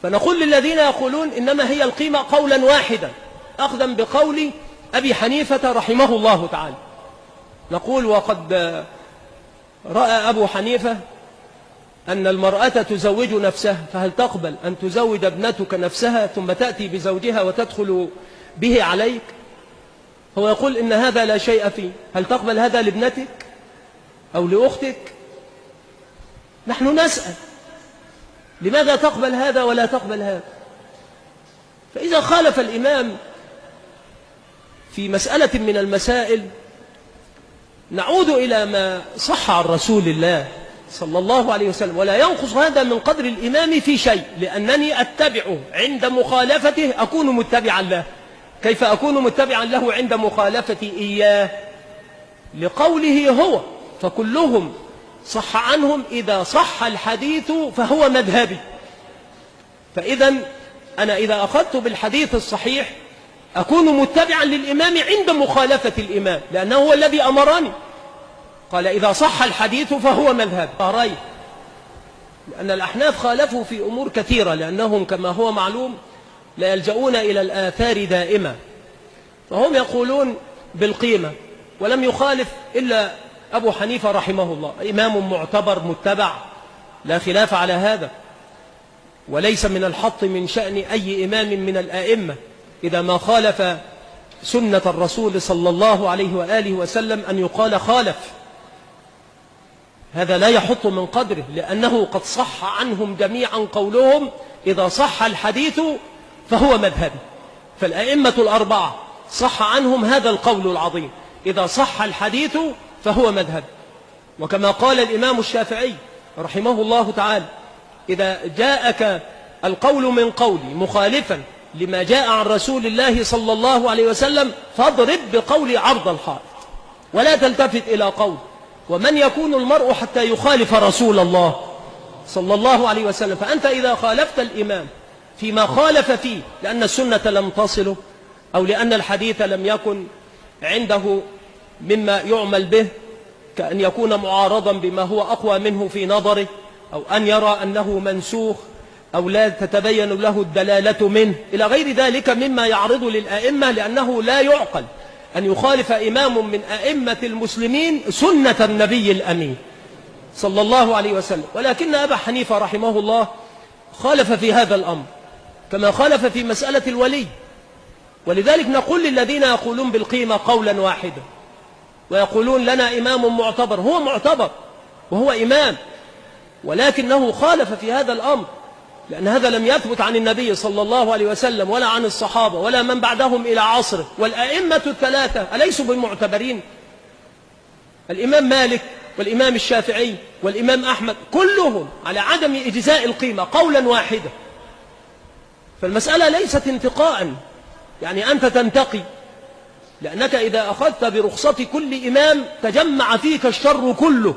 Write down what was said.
فنقول للذين يقولون إنما هي القيمة قولا واحدا أخذا بقول أبي حنيفة رحمه الله تعالى، نقول وقد رأى أبو حنيفة أن المرأة تزوج نفسها، فهل تقبل أن تزوج ابنتك نفسها ثم تأتي بزوجها وتدخل به عليك؟ هو يقول إن هذا لا شيء فيه. هل تقبل هذا لابنتك أو لأختك؟ نحن نسأل لماذا تقبل هذا ولا تقبل هذا؟ فإذا خالف الإمام في مسألة من المسائل نعود إلى ما صح عن رسول الله صلى الله عليه وسلم، ولا ينقص هذا من قدر الإمام في شيء، لأنني أتبعه عند مخالفته أكون متبعا له. كيف أكون متبعا له عند مخالفتي إياه؟ لقوله هو، فكلهم صح عنهم إذا صح الحديث فهو مذهبي. فإذا أنا إذا أخذت بالحديث الصحيح أكون متبعا للإمام عند مخالفة الإمام، لأنه هو الذي أمرني. قال إذا صح الحديث فهو مذهب. لأن الأحناف خالفوا في أمور كثيرة، لأنهم كما هو معلوم لا يلجؤون إلى الآثار دائما، فهم يقولون بالقيمة، ولم يخالف إلا أبو حنيفة رحمه الله، إمام معتبر متبع لا خلاف على هذا، وليس من الحط من شأن أي إمام من الآئمة إذا ما خالف سنة الرسول صلى الله عليه وآله وسلم أن يقال خالف. هذا لا يحط من قدره، لأنه قد صح عنهم جميعا قولهم إذا صح الحديث فهو مذهبي. فالأئمة الأربعة صح عنهم هذا القول العظيم، إذا صح الحديث فهو مذهبي. وكما قال الإمام الشافعي رحمه الله تعالى إذا جاءك القول من قولي مخالفا لما جاء عن رسول الله صلى الله عليه وسلم فاضرب بقولي عرض الحائط ولا تلتفت إلى قول. ومن يكون المرء حتى يخالف رسول الله صلى الله عليه وسلم؟ فأنت إذا خالفت الإمام فيما خالف فيه لأن السنة لم تصله أو لأن الحديث لم يكن عنده مما يعمل به، كأن يكون معارضا بما هو أقوى منه في نظره، أو أن يرى أنه منسوخ أو لا تتبين له الدلالة منه، إلى غير ذلك مما يعرض للآئمة، لأنه لا يعقل أن يخالف إمام من أئمة المسلمين سنة النبي الأمين صلى الله عليه وسلم. ولكن أبا حنيفة رحمه الله خالف في هذا الأمر كما خالف في مسألة الولي. ولذلك نقول للذين يقولون بالقيمة قولا واحدا ويقولون لنا إمام معتبر، هو معتبر وهو إمام، ولكنه خالف في هذا الأمر، لأن هذا لم يثبت عن النبي صلى الله عليه وسلم ولا عن الصحابة ولا من بعدهم إلى عصره. والأئمة الثلاثة أليسوا بالمعتبرين؟ الإمام مالك والإمام الشافعي والإمام أحمد كلهم على عدم إجزاء القيمة قولا واحدا. فالمسألة ليست انتقاء، يعني أنت تنتقي، لأنك إذا أخذت برخصة كل إمام تجمع فيك الشر كله،